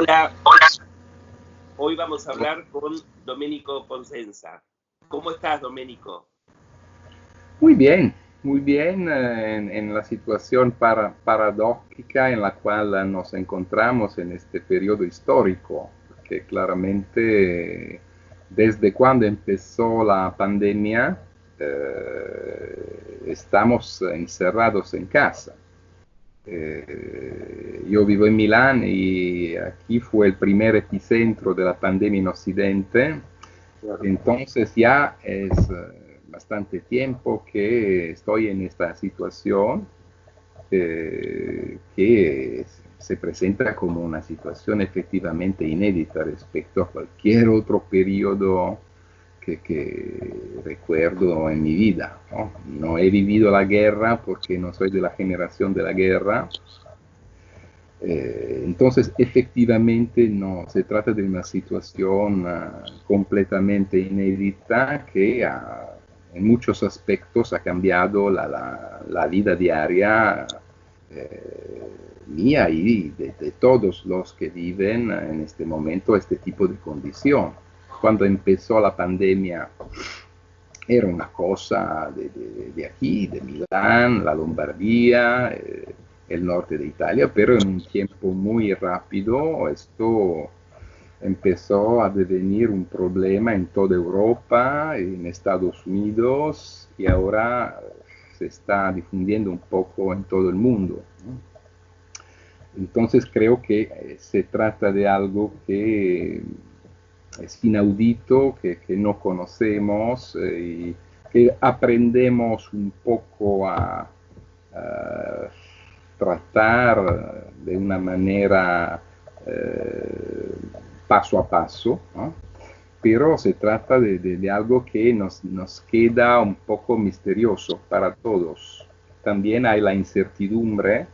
Hola, hoy vamos a hablar con Domenico Ponsenza. ¿Cómo estás, Domenico? Muy bien, en la situación paradójica en la cual nos encontramos en este periodo histórico, que claramente desde cuando empezó la pandemia estamos encerrados en casa. Yo vivo en Milán y aquí fue el primer epicentro de la pandemia en Occidente. Entonces ya es bastante tiempo que estoy en esta situación que se presenta como una situación efectivamente inédita respecto a cualquier otro periodo que recuerdo en mi vida, ¿no? No he vivido la guerra porque no soy de la generación de la guerra. Entonces, efectivamente, no se trata de una situación completamente inédita que en muchos aspectos ha cambiado la vida diaria mía y de todos los que viven en este momento este tipo de condición. Cuando empezó la pandemia era una cosa de aquí, de Milán, la Lombardía, el norte de Italia, pero en un tiempo muy rápido esto empezó a devenir un problema en toda Europa, en Estados Unidos y ahora se está difundiendo un poco en todo el mundo, ¿no? Entonces creo que se trata de algo que es inaudito, que no conocemos y que aprendemos un poco a tratar de una manera paso a paso, ¿no? Pero se trata de algo que nos queda un poco misterioso para todos. También hay la incertidumbre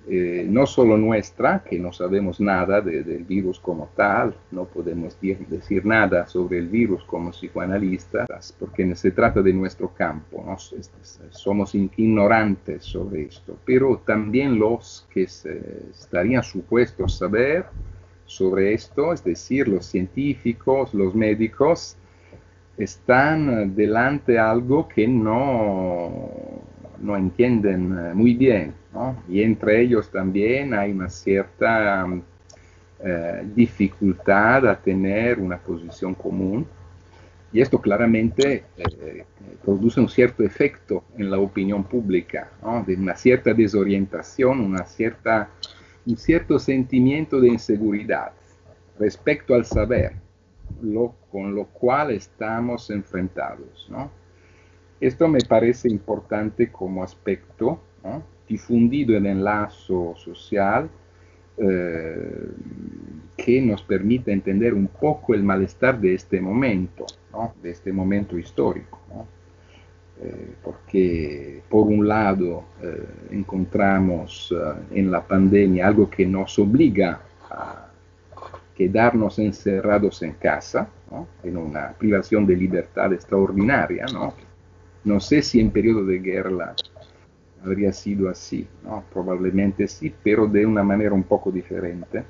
no solo nuestra, que no sabemos nada del virus como tal, no podemos decir nada sobre el virus como psicoanalistas, porque se trata de nuestro campo, ¿no? Somos ignorantes sobre esto, pero también los que estarían supuestos saber sobre esto, es decir, los científicos, los médicos, están delante de algo que no entienden muy bien, ¿no? Y entre ellos también hay una cierta dificultad a tener una posición común. Y esto claramente produce un cierto efecto en la opinión pública, ¿no? De una cierta desorientación, un cierto sentimiento de inseguridad respecto al saber, con lo cual estamos enfrentados, ¿no? Esto me parece importante como aspecto, ¿no? Difundido en el enlace social que nos permite entender un poco el malestar de este momento, ¿no? De este momento histórico, ¿no? Porque por un lado encontramos en la pandemia algo que nos obliga a quedarnos encerrados en casa, ¿no? En una privación de libertad extraordinaria, ¿no? No sé si en periodo de guerra habría sido así, ¿no? Probablemente sí, pero de una manera un poco diferente.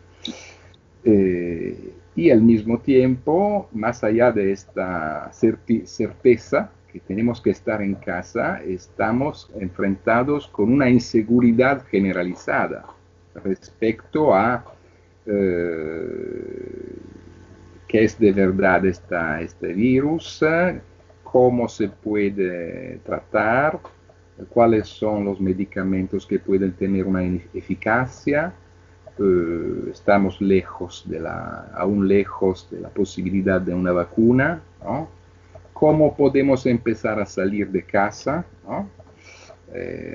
Y al mismo tiempo, más allá de esta certeza que tenemos que estar en casa, estamos enfrentados con una inseguridad generalizada respecto a qué es de verdad este virus, cómo se puede tratar, cuáles son los medicamentos que pueden tener una eficacia. Estamos aún lejos de la posibilidad de una vacuna, ¿no? ¿Cómo podemos empezar a salir de casa, ¿no?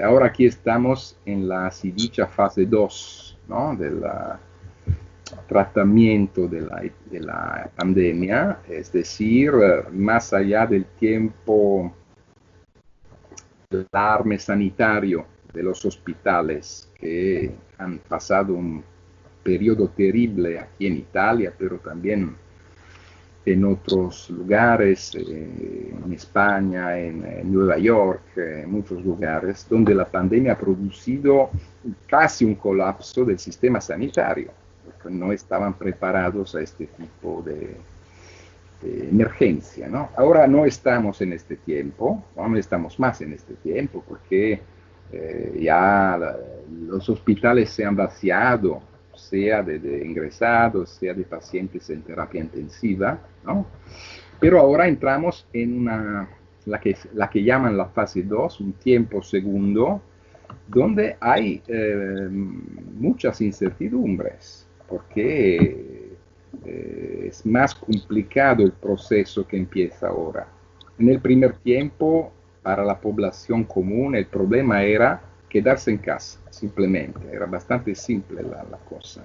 Ahora aquí estamos en la así dicha fase 2, ¿no? Del tratamiento de la pandemia, es decir, más allá del tiempo del alarme sanitario de los hospitales que han pasado un periodo terrible aquí en Italia, pero también en otros lugares, en España, en Nueva York, en muchos lugares, donde la pandemia ha producido casi un colapso del sistema sanitario. porque no estaban preparados a este tipo de emergencia, ¿no? Ahora no estamos en este tiempo, no estamos más en este tiempo, porque ya los hospitales se han vaciado, sea de ingresados, sea de pacientes en terapia intensiva, ¿no? Pero ahora entramos en la que llaman la fase 2, un tiempo segundo, donde hay muchas incertidumbres, porque es más complicado el proceso que empieza ahora. En el primer tiempo, para la población común, el problema era quedarse en casa, simplemente. Era bastante simple la cosa.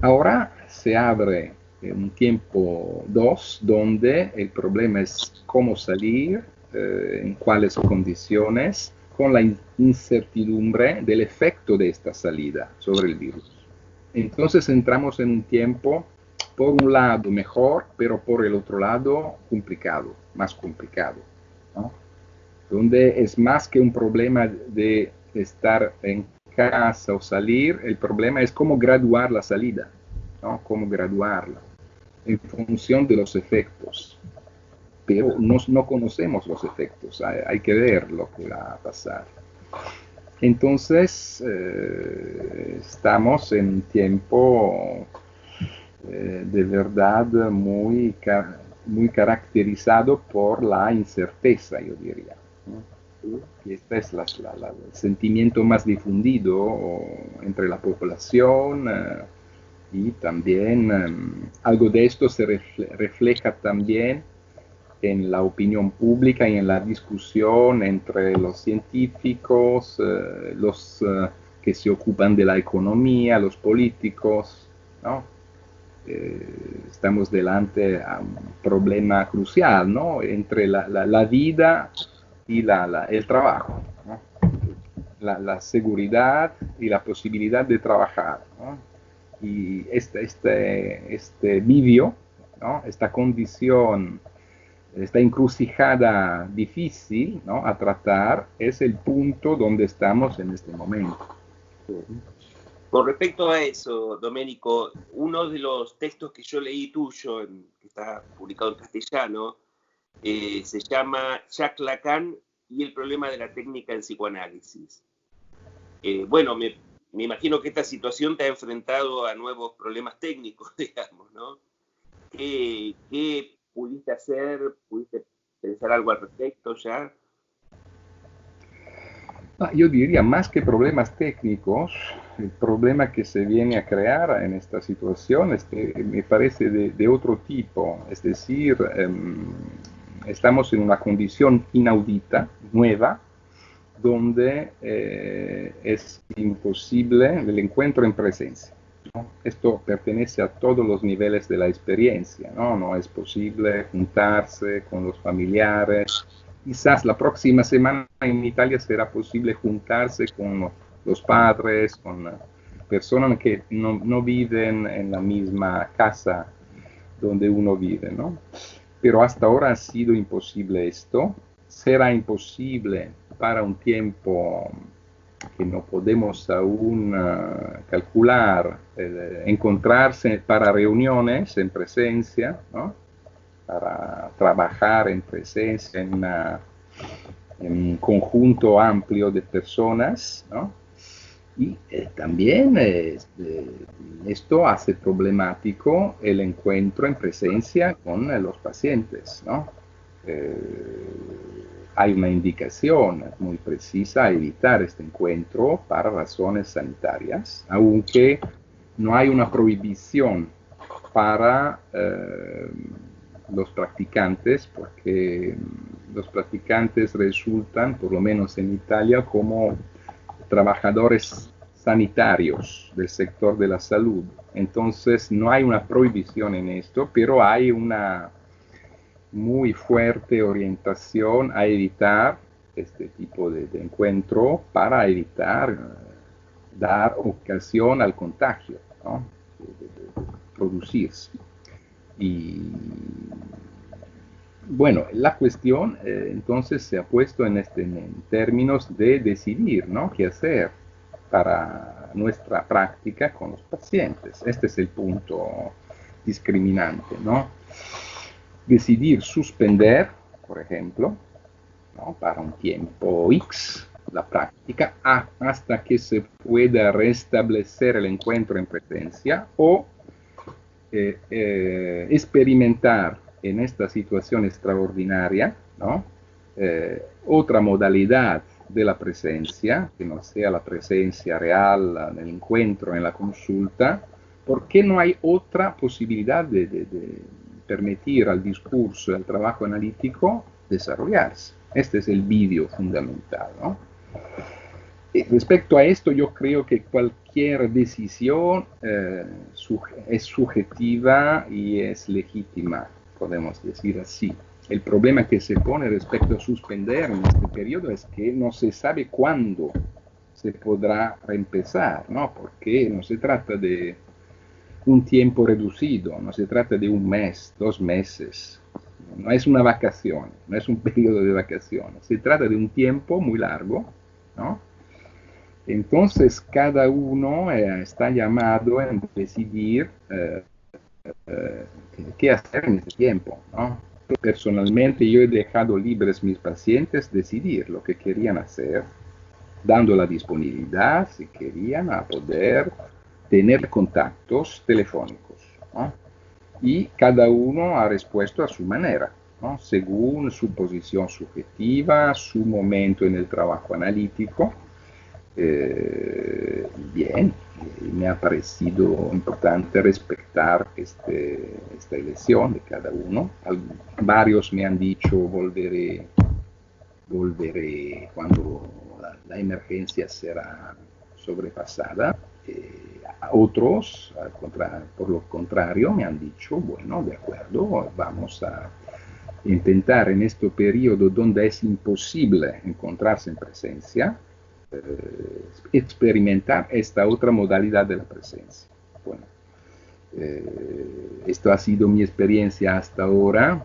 Ahora se abre un tiempo 2, donde el problema es cómo salir, en cuáles condiciones, con la incertidumbre del efecto de esta salida sobre el virus. Entonces entramos en un tiempo, por un lado mejor, pero por el otro lado complicado, más complicado, ¿no? Donde es más que un problema de estar en casa o salir, el problema es cómo graduar la salida, ¿no? Cómo graduarla en función de los efectos. Pero no conocemos los efectos, hay que ver lo que va a pasar. Entonces, estamos en un tiempo de verdad muy caracterizado por la incerteza, yo diría, ¿no? Y este es el sentimiento más difundido entre la población, y también algo de esto se refleja también en la opinión pública y en la discusión entre los científicos, los que se ocupan de la economía, los políticos, ¿no? Estamos delante a un problema crucial, ¿no? Entre la vida y el trabajo, ¿no? La seguridad y la posibilidad de trabajar, ¿no? Y este vídeo, ¿no? Esta condición, esta encrucijada difícil, ¿no? A tratar, es el punto donde estamos en este momento. Con respecto a eso, Domenico, uno de los textos que yo leí tuyo, que está publicado en castellano, se llama Jacques Lacan y el problema de la técnica en psicoanálisis. Bueno, me imagino que esta situación te ha enfrentado a nuevos problemas técnicos, digamos, ¿no? ¿Qué pudiste hacer? ¿Pudiste pensar algo al respecto ya? Yo diría, más que problemas técnicos, el problema que se viene a crear en esta situación me parece de otro tipo. Es decir, estamos en una condición inaudita, nueva, donde es imposible el encuentro en presencia, ¿no? Esto pertenece a todos los niveles de la experiencia, ¿no? No es posible juntarse con los familiares. Quizás la próxima semana en Italia será posible juntarse con los padres, con personas que no viven en la misma casa donde uno vive, ¿no? Pero hasta ahora ha sido imposible esto. Será imposible para un tiempo que no podemos aún calcular, encontrarse para reuniones en presencia, ¿no? Para trabajar en presencia en un conjunto amplio de personas, ¿no? Y también esto hace problemático el encuentro en presencia con los pacientes, ¿no? Hay una indicación muy precisa a evitar este encuentro para razones sanitarias, aunque no hay una prohibición para los practicantes, porque los practicantes resultan, por lo menos en Italia, como trabajadores sanitarios del sector de la salud. Entonces no hay una prohibición en esto, pero hay una muy fuerte orientación a evitar este tipo de encuentro para evitar dar ocasión al contagio, ¿no? de producirse. Y bueno, la cuestión entonces se ha puesto en términos de decidir, ¿no? ¿Qué hacer para nuestra práctica con los pacientes. Este es el punto discriminante, ¿no? Decidir suspender, por ejemplo, ¿no?, para un tiempo X la práctica hasta que se pueda restablecer el encuentro en presencia, o experimentar en esta situación extraordinaria, ¿no?, otra modalidad de la presencia, que no sea la presencia real en el encuentro, en la consulta, porque no hay otra posibilidad de permitir al discurso, al trabajo analítico desarrollarse. Este es el vídeo fundamental, ¿no? Y respecto a esto, yo creo que cualquier decisión es subjetiva y es legítima, podemos decir así. El problema que se pone respecto a suspender en este periodo es que no se sabe cuándo se podrá reempezar, ¿no? Porque no se trata de un tiempo reducido, no se trata de un mes, 2 meses, no es una vacación, no es un periodo de vacaciones, se trata de un tiempo muy largo, ¿no? Entonces cada uno está llamado a decidir qué hacer en ese tiempo, ¿no? Personalmente yo he dejado libres mis pacientes decidir lo que querían hacer, dando la disponibilidad, si querían, a poder tener contactos telefónicos, ¿no? Y cada uno ha respuesto a su manera, ¿no?, según su posición subjetiva, su momento en el trabajo analítico. Bien, me ha parecido importante respetar esta elección de cada uno. Varios me han dicho volveré cuando la emergencia será sobrepasada. Otros, por lo contrario, me han dicho, bueno, de acuerdo, vamos a intentar en este periodo donde es imposible encontrarse en presencia, experimentar esta otra modalidad de la presencia. Bueno, esto ha sido mi experiencia hasta ahora.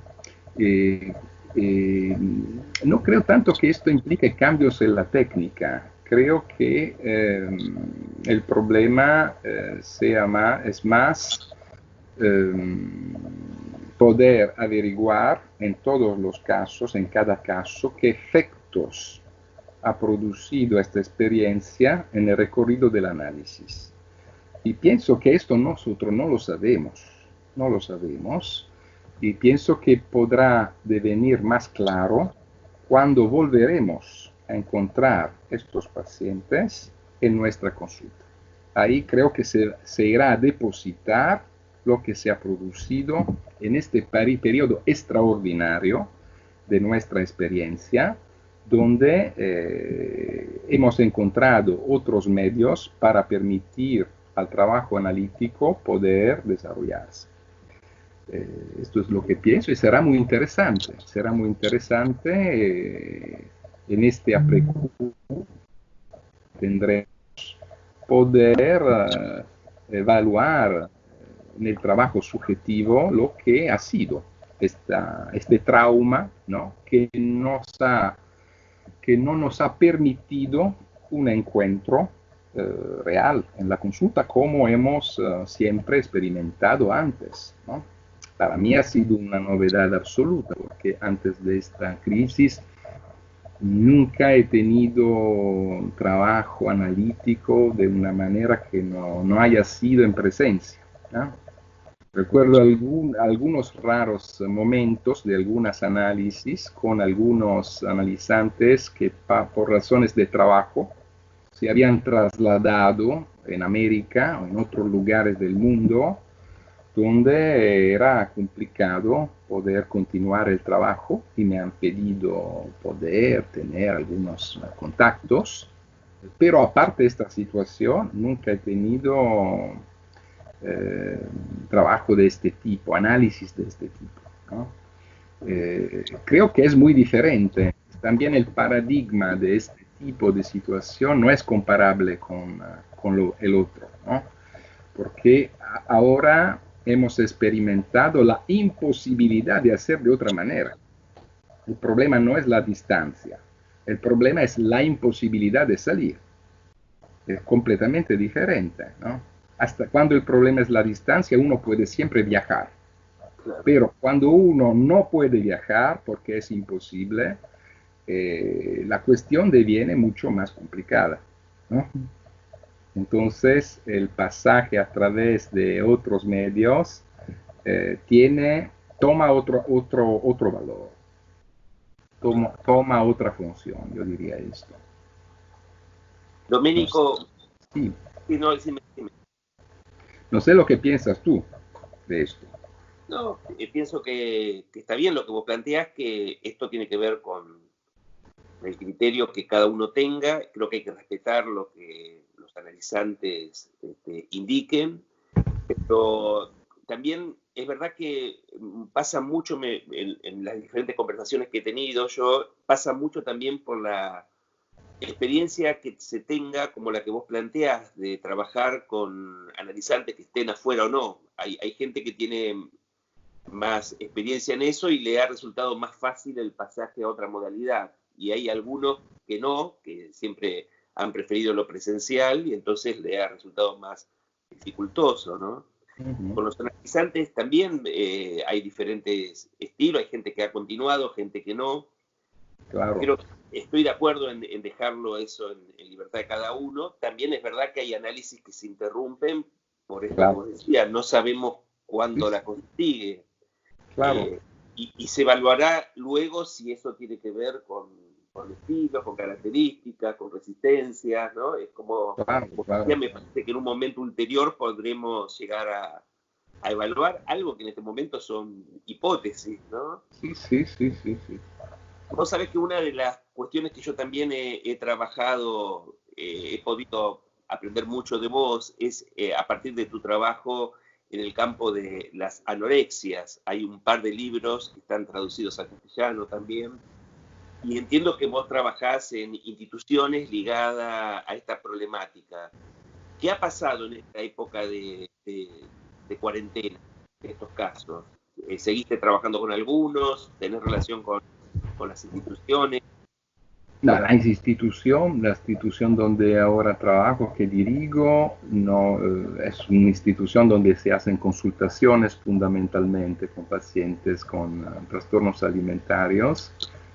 No creo tanto que esto implique cambios en la técnica. Creo que el problema es más poder averiguar en todos los casos, en cada caso, qué efectos ha producido esta experiencia en el recorrido del análisis. Y pienso que esto nosotros no lo sabemos, y pienso que podrá devenir más claro cuando volveremos a encontrar estos pacientes en nuestra consulta. Ahí creo que se irá a depositar lo que se ha producido en este periodo extraordinario de nuestra experiencia, donde hemos encontrado otros medios para permitir al trabajo analítico poder desarrollarse. Esto es lo que pienso y será muy interesante. En este APREQ tendremos poder evaluar en el trabajo subjetivo lo que ha sido este trauma, ¿no?, que no nos ha permitido un encuentro real en la consulta como hemos siempre experimentado antes, ¿no? Para mí ha sido una novedad absoluta, porque antes de esta crisis nunca he tenido un trabajo analítico de una manera que no haya sido en presencia, ¿no? Recuerdo algunos raros momentos de algunos análisis con algunos analizantes que por razones de trabajo se habían trasladado en América o en otros lugares del mundo, donde era complicado poder continuar el trabajo, y me han pedido poder tener algunos contactos, pero aparte de esta situación nunca he tenido trabajo de este tipo, análisis de este tipo, ¿no? Creo que es muy diferente. También el paradigma de este tipo de situación no es comparable con el otro, ¿no? Porque ahora hemos experimentado la imposibilidad de hacer de otra manera. El problema no es la distancia, el problema es la imposibilidad de salir. es completamente diferente, ¿no? Hasta cuando el problema es la distancia, uno puede siempre viajar, Claro. pero cuando uno no puede viajar porque es imposible, la cuestión deviene mucho más complicada, ¿no? Entonces, el pasaje a través de otros medios toma otro valor, toma otra función, yo diría esto. No sé, Domenico, sí, sí, no, decime. no sé lo que piensas tú de esto. No, pienso que está bien lo que vos planteás, que esto tiene que ver con el criterio que cada uno tenga. Creo que hay que respetar lo que los analizantes indiquen, pero también es verdad que pasa mucho en las diferentes conversaciones que he tenido yo, pasa mucho también por la experiencia que se tenga, como la que vos planteás, de trabajar con analizantes que estén afuera o no. Hay gente que tiene más experiencia en eso y le ha resultado más fácil el pasaje a otra modalidad. Y hay algunos que no, que siempre han preferido lo presencial y entonces le ha resultado más dificultoso, ¿no? Ujú. Con los analizantes también hay diferentes estilos, hay gente que ha continuado, gente que no. Claro, Creo que estoy de acuerdo en dejarlo eso en libertad de cada uno. También es verdad que hay análisis que se interrumpen por esto que claro, vos decías, no sabemos sí, cuándo sí, la consigue. claro, Y se evaluará luego si eso tiene que ver con estilos, con características, con resistencias, ¿no? Es como, claro, como claro. decía, me parece que en un momento ulterior podremos llegar a evaluar algo que en este momento son hipótesis, ¿no? Sí, sí, sí, sí, sí. Vos sabés que una de las cuestiones que yo también he trabajado, he podido aprender mucho de vos, es a partir de tu trabajo en el campo de las anorexias. Hay un par de libros que están traducidos al castellano también. Y entiendo que vos trabajás en instituciones ligadas a esta problemática. ¿Qué ha pasado en esta época de cuarentena, en estos casos? ¿Seguiste trabajando con algunos? ¿Tenés relación con las instituciones? La institución donde ahora trabajo, que dirigo, no, es una institución donde se hacen consultaciones fundamentalmente con pacientes con trastornos alimentarios.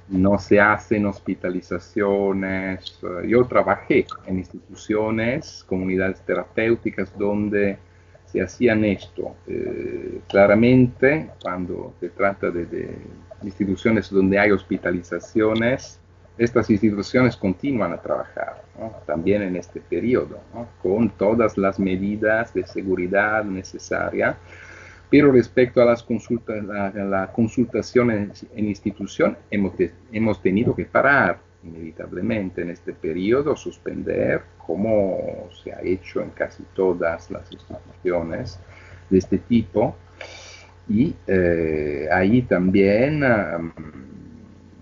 No se hacen hospitalizaciones. Yo trabajé en instituciones, comunidades terapéuticas donde se hacían esto. Claramente, cuando se trata de instituciones donde hay hospitalizaciones, estas instituciones continúan a trabajar, ¿no? También en este periodo, ¿no? Con todas las medidas de seguridad necesarias, pero respecto a las consultas, la consultación en institución, hemos tenido que parar inevitablemente en este periodo, suspender, como se ha hecho en casi todas las instituciones de este tipo, y ahí también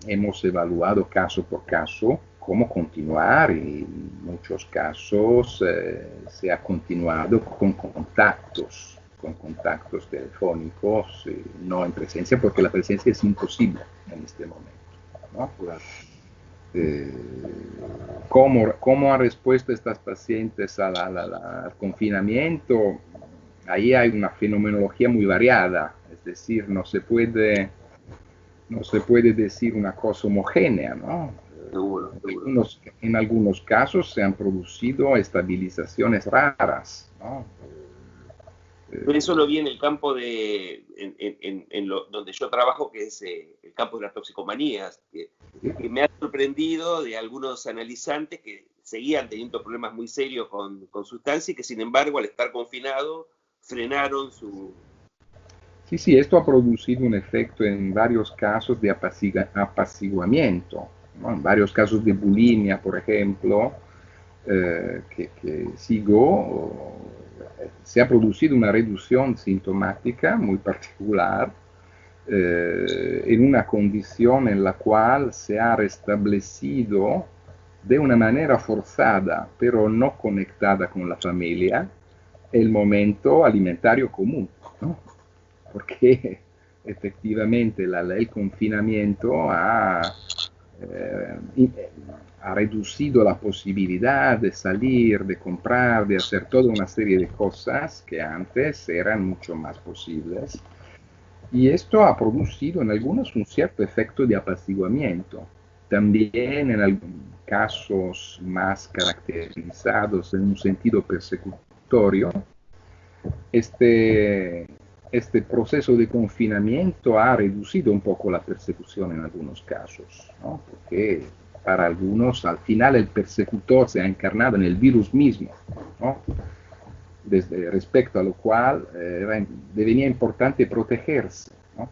hemos evaluado caso por caso cómo continuar y en muchos casos se ha continuado con contactos telefónicos, no en presencia, porque la presencia es imposible en este momento, ¿no? Eh, ¿Cómo han respuesto estas pacientes al confinamiento? Ahí hay una fenomenología muy variada, es decir, no se puede decir una cosa homogénea, ¿no? Seguro, seguro. En algunos casos se han producido estabilizaciones raras, ¿no? Eso lo vi en el campo donde yo trabajo, que es el campo de las toxicomanías, que me ha sorprendido de algunos analizantes que seguían teniendo problemas muy serios con sustancias y que sin embargo al estar confinados frenaron su... Sí, sí, esto ha producido un efecto en varios casos de apaciguamiento, ¿no? En varios casos de bulimia, por ejemplo, que sigo, se ha producido una reducción sintomática muy particular en una condición en la cual se ha restablecido de una manera forzada, pero no conectada con la familia, el momento alimentario común, ¿no? Porque efectivamente el confinamiento ha ha reducido la posibilidad de salir, de comprar, de hacer toda una serie de cosas que antes eran mucho más posibles. Y esto ha producido en algunos un cierto efecto de apaciguamiento. También en algunos casos más caracterizados en un sentido persecutorio, este, este proceso de confinamiento ha reducido un poco la persecución en algunos casos, ¿no? Porque para algunos al final el persecutor se ha encarnado en el virus mismo, ¿no? Respecto a lo cual devenía importante protegerse, ¿no?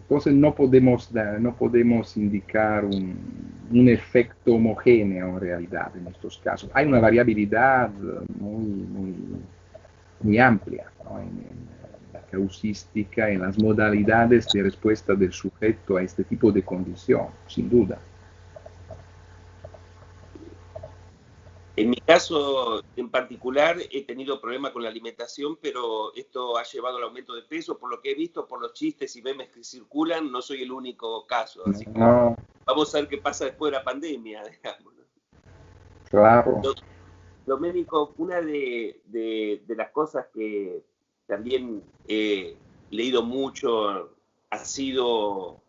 Entonces no podemos indicar un efecto homogéneo en realidad en estos casos. Hay una variabilidad muy amplia, ¿no? En la causística, en las modalidades de respuesta del sujeto a este tipo de condición, sin duda. En mi caso en particular he tenido problemas con la alimentación, pero esto ha llevado al aumento de peso. Por lo que he visto, por los chistes y memes que circulan, no soy el único caso. Así que No, vamos a ver qué pasa después de la pandemia, digamos, ¿no? claro. Domenico, una de las cosas que también he leído mucho ha sido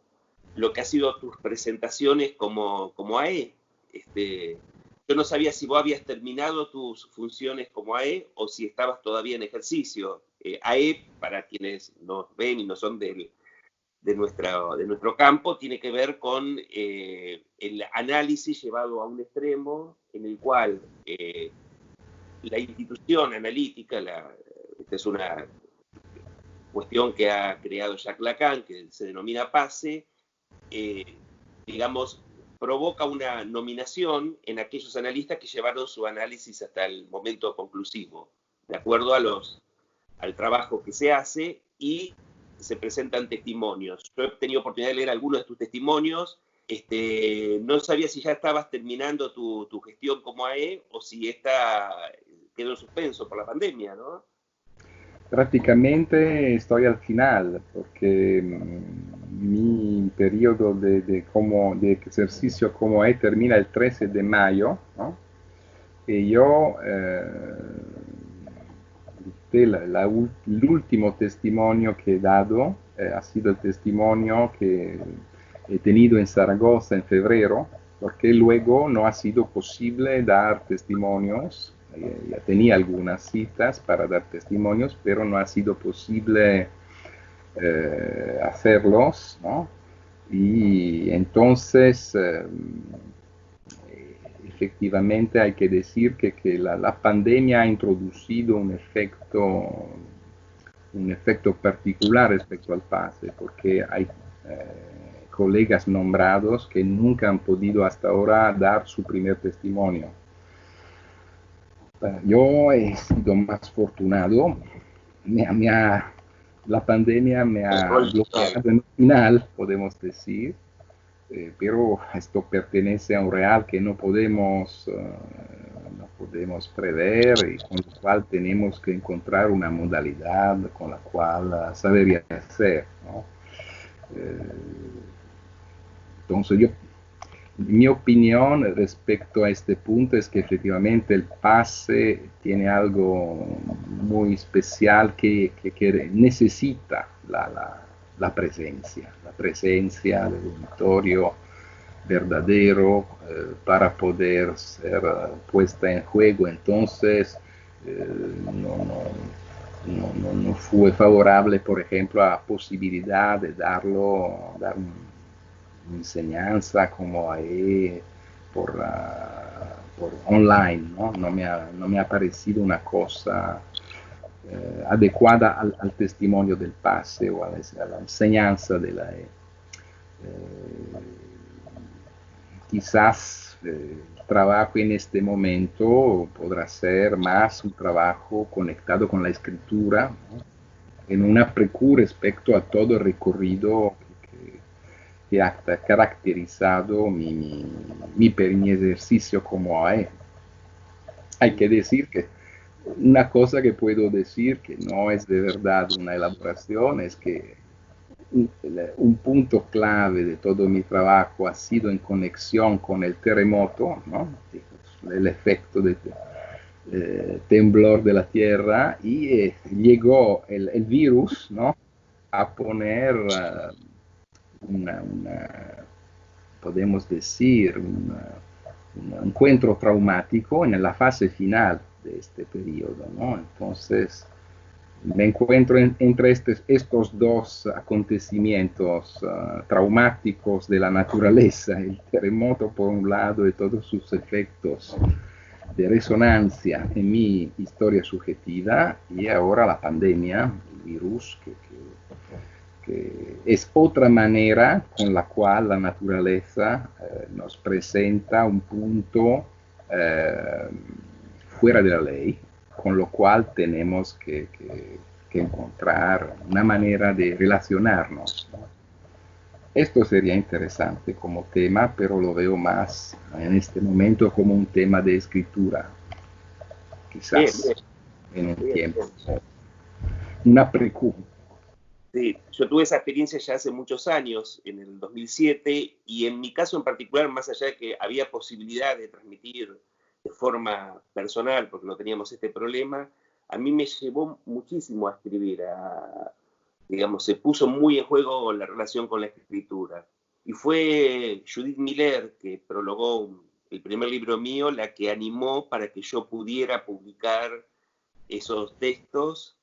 lo que ha sido tus presentaciones como AE. Yo no sabía si vos habías terminado tus funciones como AE o si estabas todavía en ejercicio. AE, para quienes nos ven y no son de nuestro campo, tiene que ver con el análisis llevado a un extremo en el cual la institución analítica, esta es una cuestión que ha creado Jacques Lacan, que se denomina PASE, digamos, provoca una nominación en aquellos analistas que llevaron su análisis hasta el momento conclusivo, de acuerdo al trabajo que se hace, y se presentan testimonios. Yo he tenido oportunidad de leer algunos de tus testimonios. No sabía si ya estabas terminando tu gestión como AE o si esta quedó en suspenso por la pandemia, ¿no? Prácticamente estoy al final, porque mi periodo de ejercicio como AE termina el 13 de mayo, ¿no? Y yo, el último testimonio que he dado ha sido el testimonio que he tenido en Zaragoza en febrero, porque luego no ha sido posible dar testimonios. Ya tenía algunas citas para dar testimonios, pero no ha sido posible hacerlos, ¿no? Y entonces, efectivamente hay que decir que la pandemia ha introducido un efecto particular respecto al PASE, porque hay colegas nombrados que nunca han podido hasta ahora dar su primer testimonio. Yo he sido más afortunado, la pandemia me ha bloqueado en el final, podemos decir, pero esto pertenece a un real que no podemos prever y con lo cual tenemos que encontrar una modalidad con la cual saber hacer, ¿no? Entonces mi opinión respecto a este punto es que efectivamente el PASE tiene algo muy especial que necesita la presencia del auditorio verdadero para poder ser puesta en juego. Entonces, no fue favorable, por ejemplo, a la posibilidad de dar una enseñanza como ahí por online, ¿no? No me ha parecido una cosa adecuada al testimonio del PASE o a la enseñanza de la quizás el trabajo en este momento podrá ser más un trabajo conectado con la escritura, ¿no? En una precu respecto a todo el recorrido que ha caracterizado mi ejercicio como AE. Hay que decir que una cosa que puedo decir que no es de verdad una elaboración es que un punto clave de todo mi trabajo ha sido en conexión con el terremoto, ¿no? El efecto de temblor de la Tierra, y llegó el virus, ¿no? A poner podemos decir, un encuentro traumático en la fase final de este periodo, ¿no? Entonces, me encuentro entre estos dos acontecimientos traumáticos de la naturaleza, el terremoto por un lado y todos sus efectos de resonancia en mi historia subjetiva, y ahora la pandemia, el virus, que es otra manera con la cual la naturaleza nos presenta un punto fuera de la ley, con lo cual tenemos que encontrar una manera de relacionarnos, ¿no? Esto sería interesante como tema, pero lo veo más en este momento como un tema de escritura, quizás en el tiempo. Una preocupación. Sí, yo tuve esa experiencia ya hace muchos años, en el 2007, y en mi caso en particular, más allá de que había posibilidad de transmitir de forma personal, porque no teníamos este problema, a mí me llevó muchísimo a escribir, digamos, se puso muy en juego la relación con la escritura. Y fue Judith Miller, que prologó el primer libro mío, la que animó para que yo pudiera publicar esos textos.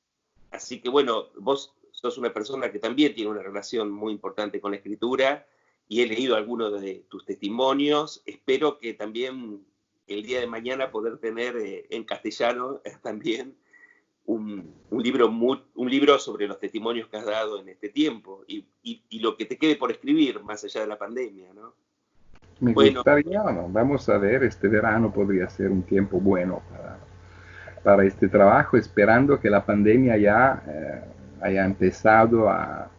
Así que bueno, vos sos una persona que también tiene una relación muy importante con la escritura, y he leído algunos de tus testimonios. Espero que también el día de mañana poder tener en castellano también un libro sobre los testimonios que has dado en este tiempo, y lo que te quede por escribir más allá de la pandemia, ¿no? Me Bueno, gustaría, ¿no? Vamos a ver, este verano podría ser un tiempo bueno para este trabajo, esperando que la pandemia ya haya empezado a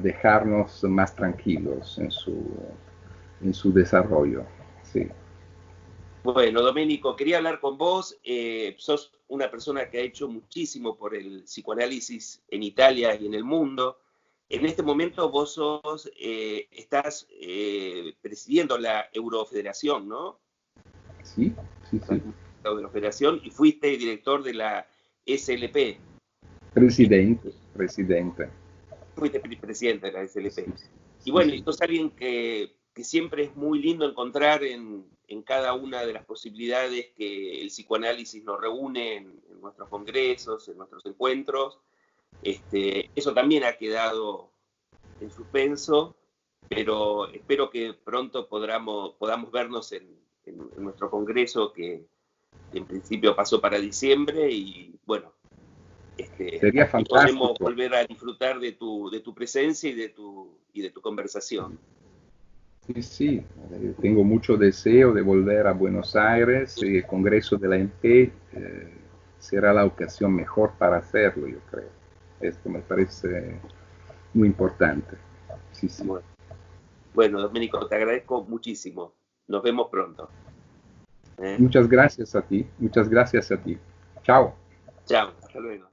dejarnos más tranquilos en su desarrollo. Sí. bueno, Domenico, quería hablar con vos. Sos una persona que ha hecho muchísimo por el psicoanálisis en Italia y en el mundo. En este momento vos estás presidiendo la Eurofederación, ¿no? Sí, sí, sí. De la Federación, y fuiste director de la SLP. Presidente. Fuiste presidente de la SLP. Sí, Y sí, bueno, sí. esto es alguien que siempre es muy lindo encontrar en cada una de las posibilidades que el psicoanálisis nos reúne en nuestros congresos, en nuestros encuentros. Eso también ha quedado en suspenso, pero espero que pronto podamos vernos en nuestro congreso, que en principio pasó para diciembre, y bueno, Sería y podremos fantástico. volver a disfrutar de tu presencia y de tu conversación. Sí, sí, tengo mucho deseo de volver a Buenos Aires, y el Congreso de la MP será la ocasión mejor para hacerlo, yo creo. Esto me parece muy importante. Sí, sí. Bueno, Domenico, te agradezco muchísimo. Nos vemos pronto. Muchas gracias a ti, muchas gracias a ti. Chao. Chao, hasta luego.